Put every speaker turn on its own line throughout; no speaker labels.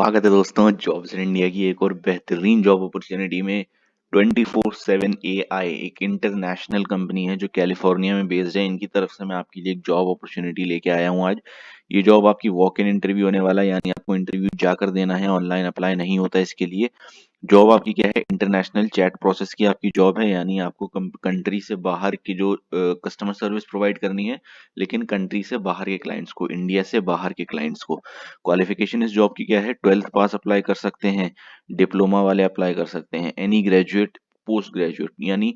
स्वागत है दोस्तों जॉब्स इन इंडिया की एक और बेहतरीन जॉब अपॉर्चुनिटी में। 24/7 AI एक इंटरनेशनल कंपनी है जो कैलिफोर्निया में बेस्ड है। इनकी तरफ से मैं आपके लिए एक जॉब अपॉर्चुनिटी लेके आया हूँ आज। ये जॉब आपकी वॉक इन इंटरव्यू होने वाला है, यानी आपको इंटरव्यू जाकर देना है, ऑनलाइन अप्लाई नहीं होता है इसके लिए। जॉब आपकी क्या है, इंटरनेशनल चैट प्रोसेस की आपकी जॉब है, यानी आपको कंट्री से बाहर की जो कस्टमर सर्विस प्रोवाइड करनी है, लेकिन कंट्री से बाहर के क्लाइंट्स को, इंडिया से बाहर के क्लाइंट्स को। क्वालिफिकेशन इस जॉब की क्या है, 12th पास अप्लाई कर सकते हैं, डिप्लोमा वाले अप्लाई कर सकते हैं, एनी ग्रेजुएट, पोस्ट ग्रेजुएट, यानी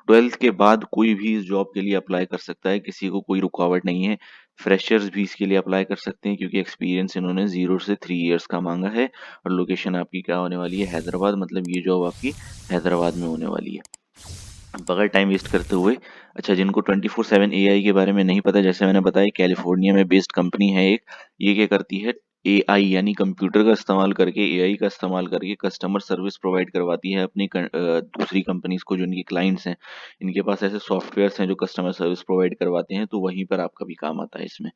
12th के बाद कोई भी इस जॉब के लिए अप्लाई कर सकता है, किसी को कोई रुकावट नहीं है। फ्रेशर्स भी इसके लिए अप्लाई कर सकते हैं क्योंकि एक्सपीरियंस इन्होंने 0 से 3 इयर्स का मांगा है। और लोकेशन आपकी क्या होने वाली है, हैदराबाद, मतलब ये जॉब आपकी हैदराबाद में होने वाली है। बगैर टाइम वेस्ट करते हुए, अच्छा, जिनको 24/7 AI के बारे में नहीं पता, जैसे मैंने बताया कैलिफोर्निया में बेस्ड कंपनी है एक। ये क्या करती है, AI यानी कंप्यूटर का इस्तेमाल करके, AI का इस्तेमाल करके कस्टमर सर्विस प्रोवाइड करवाती है अपनी दूसरी कंपनीज को जो इनकी क्लाइंट्स हैं। इनके पास ऐसे सॉफ्टवेयर्स हैं जो कस्टमर सर्विस प्रोवाइड करवाते हैं, तो वहीं पर आपका भी काम आता है इसमें।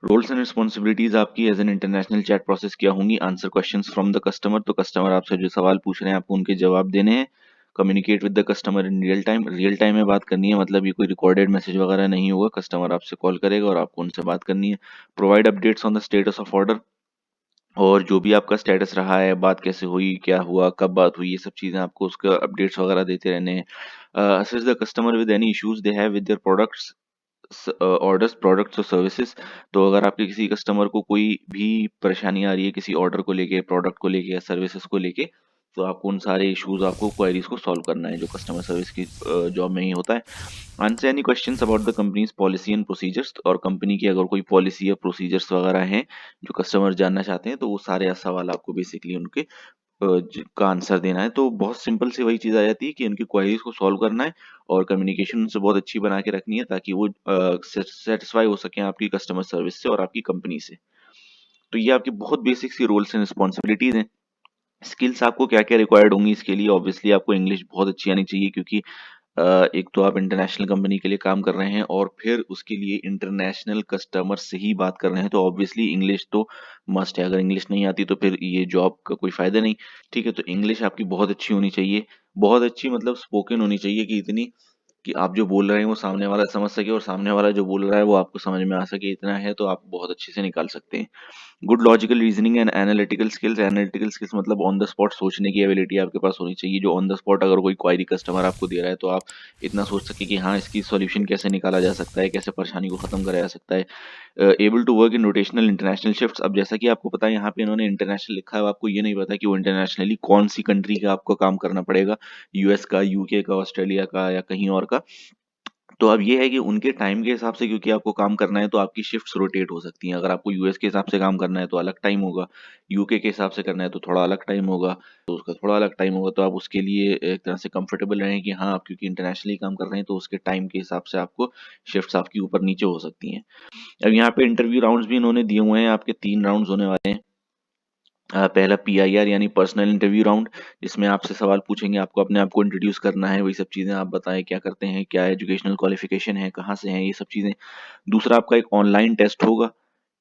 रोल्स एंड रिस्पॉन्सिबिलिटीज आपकी as an international chat process क्या होंगी, answer questions from the customer, तो कस्टमर आपसे जो सवाल पूछ रहे हैं आपको उनके जवाब देने हैं। Communicate with the customer in real time में बात करनी है, मतलब ये कोई रिकॉर्डेड मैसेज वगैरह नहीं होगा, कस्टमर आपसे कॉल करेगा और आपको उनसे बात करनी है। Provide updates on the status of order, और जो भी आपका स्टेटस रहा है, बात कैसे हुई, क्या हुआ, कब बात हुई, ये सब चीजें आपको उसका अपडेट्स वगैरह देते रहने हैं। Assist the customer with any issues they have with their products, orders, products और सर्विसेज। तो अगर आपके किसी कस्टमर को कोई भी परेशानी आ रही है किसी ऑर्डर को लेके, प्रोडक्ट को लेके या सर्विसेज को लेके, तो आपको उन सारे इश्यूज, आपको क्वेरीज को सॉल्व करना है, जो कस्टमर सर्विस की जॉब में ही होता है। Answer any questions about the companies policy and procedures, और कंपनी की अगर कोई पॉलिसी या प्रोसीजर्स वगैरह हैं जो कस्टमर जानना चाहते हैं, तो वो सारे सवाल आपको बेसिकली उनके का आंसर देना है। तो बहुत सिंपल सी वही चीज आ जाती है कि उनकी क्वेरीज को सॉल्व करना है और कम्युनिकेशन उनसे बहुत अच्छी बना के रखनी है, ताकि वो सेटिस्फाई हो सके आपकी कस्टमर सर्विस से और आपकी कंपनी से। तो ये आपकी बहुत बेसिक सी रोल्स एंड रिस्पॉन्सिबिलिटीज हैं। स्किल्स आपको क्या क्या रिक्वायर्ड होंगी इसके लिए, ऑब्वियसली आपको इंग्लिश बहुत अच्छी आनी चाहिए, क्योंकि एक तो आप इंटरनेशनल कंपनी के लिए काम कर रहे हैं और फिर उसके लिए इंटरनेशनल कस्टमर से ही बात कर रहे हैं, तो ऑब्वियसली इंग्लिश तो मस्ट है। अगर इंग्लिश नहीं आती तो फिर ये जॉब का कोई फायदा नहीं। ठीक है, तो इंग्लिश आपकी बहुत अच्छी होनी चाहिए, बहुत अच्छी, मतलब स्पोकन होनी चाहिए, कि इतनी कि आप जो बोल रहे हैं वो सामने वाला समझ सके, और सामने वाला जो बोल रहा है वो आपको समझ में आ सके, इतना है तो आप बहुत अच्छे से निकाल सकते हैं। Good logical reasoning and analytical skills, analytical skills मतलब ऑन द स्पॉट सोचने की एबिलिटी आपके पास होनी चाहिए, जो ऑन द स्पॉट अगर कोई क्वायरी कस्टमर आपको दे रहा है तो आप इतना सोच सके कि हाँ, इसकी सॉल्यूशन कैसे निकाला जा सकता है, कैसे परेशानी को खत्म करा जा सकता है। Able to work in rotational international shifts, अब जैसा कि आपको पता है यहाँ पे इन्होंने इंटरनेशनल लिखा है, आपको ये नहीं पता कि वो इंटरनेशनली कौन सी कंट्री का आपको काम करना पड़ेगा, यूएस का, यूके का, ऑस्ट्रेलिया का या कहीं और का। तो अब ये है कि उनके टाइम के हिसाब से, क्योंकि आपको काम करना है, तो आपकी शिफ्ट्स रोटेट हो सकती हैं। अगर आपको यूएस के हिसाब से काम करना है तो अलग टाइम होगा, यूके के हिसाब से करना है तो थोड़ा अलग टाइम होगा, तो उसका थोड़ा अलग टाइम होगा। तो आप उसके लिए एक तरह से कंफर्टेबल रहें कि हाँ, आप क्योंकि इंटरनेशनली काम कर रहे हैं तो उसके टाइम के हिसाब से आपको शिफ्ट्स आपकी ऊपर नीचे हो सकती हैं। अब यहाँ पे इंटरव्यू राउंड्स भी इन्होंने दिए हुए हैं, आपके 3 राउंड्स होने वाले हैं। पहला PIR यानी पर्सनल इंटरव्यू राउंड, जिसमें आपसे सवाल पूछेंगे, आपको अपने आप को इंट्रोड्यूस करना है, वही सब चीजें आप बताएं, क्या करते हैं, क्या एजुकेशनल क्वालिफिकेशन है, कहाँ से हैं, ये सब चीजें। दूसरा आपका एक ऑनलाइन टेस्ट होगा।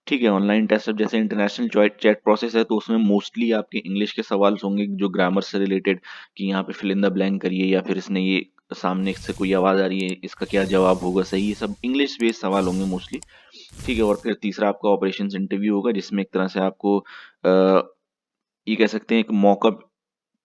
ठीक है, ऑनलाइन टेस्ट, अब जैसे इंटरनेशनल चैट प्रोसेस है तो उसमें मोस्टली आपके इंग्लिश के सवाल होंगे जो ग्रामर से रिलेटेड, कि यहाँ पे फिल इन द ब्लैंक करिए, या फिर इसने ये सामने से कोई आवाज आ रही है, इसका क्या जवाब होगा सही, ये सब इंग्लिश बेस्ड सवाल होंगे मोस्टली। ठीक है, और फिर तीसरा आपका ऑपरेशंस इंटरव्यू होगा, जिसमें एक तरह से आपको ये कह सकते हैं एक मौका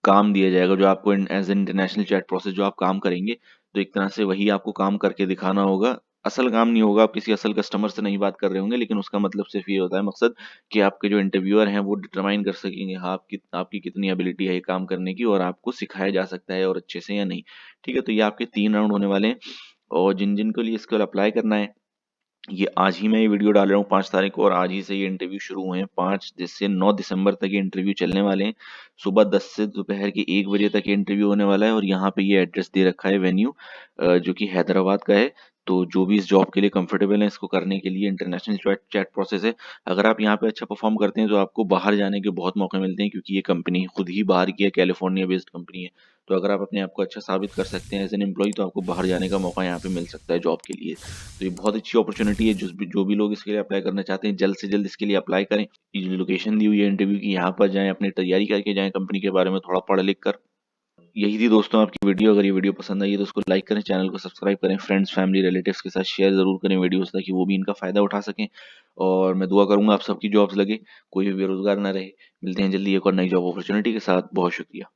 काम दिया जाएगा, जो आपको as an international chat process जो आप काम करेंगे, तो एक तरह से वही आपको काम करके दिखाना होगा। असल काम नहीं होगा, आप किसी असल कस्टमर से नहीं बात कर रहे होंगे, लेकिन उसका मतलब सिर्फ ये होता है मकसद, कि आपके जो इंटरव्यूअर हैं वो डिटरमाइन कर सकेंगे हाँ आपकी कितनी एबिलिटी है ये काम करने की, और आपको सिखाया जा सकता है और अच्छे से या नहीं। ठीक है, तो ये आपके 3 राउंड होने वाले हैं। और जिन जिन को लिए इसको अप्लाई करना है, ये आज ही मैं ये वीडियो डाल रहा हूँ 5 तारीख को, और आज ही से ये इंटरव्यू शुरू हुए हैं। 5 से 9 दिसंबर तक ये इंटरव्यू चलने वाले हैं। सुबह 10 से दोपहर के 1 बजे तक ये इंटरव्यू होने वाला है, और यहाँ पे ये एड्रेस दे रखा है, वेन्यू जो कि हैदराबाद का है। तो जो भी इस जॉब के लिए कंफर्टेबल है, इसको करने के लिए इंटरनेशनल चैट चैट प्रोसेस है। अगर आप यहाँ पे अच्छा परफॉर्म करते हैं तो आपको बाहर जाने के बहुत मौके मिलते हैं, क्योंकि ये कंपनी खुद ही बाहर की है, कैलिफोर्निया बेस्ड कंपनी है। तो अगर आप अपने आप को अच्छा साबित कर सकते हैं एज एन एम्प्लॉय, तो आपको बाहर जाने का मौका यहाँ पे मिल सकता है जॉब के लिए। तो ये बहुत अच्छी अपॉर्चुनिटी है। जो भी लोग इसके लिए अप्लाई करना चाहते हैं, जल्द से जल्द इसके लिए अप्लाई करें। ये जो लोकेशन दी हुई है इंटरव्यू की, यहाँ पर जाएं, अपनी तैयारी करके जाएं, कंपनी के बारे में थोड़ा पढ़ लिख कर। यही थी दोस्तों आपकी वीडियो। अगर ये वीडियो पसंद आई है तो उसको लाइक करें, चैनल को सब्सक्राइब करें, फ्रेंड्स फैमिली रिलेटिव्स के साथ शेयर जरूर करें वीडियोस, ताकि वो भी इनका फायदा उठा सकें। और मैं दुआ करूंगा आप सबकी जॉब्स लगे, कोई भी बेरोजगार ना रहे। मिलते हैं जल्दी एक और नई जॉब अपॉर्चुनिटी के साथ। बहुत शुक्रिया।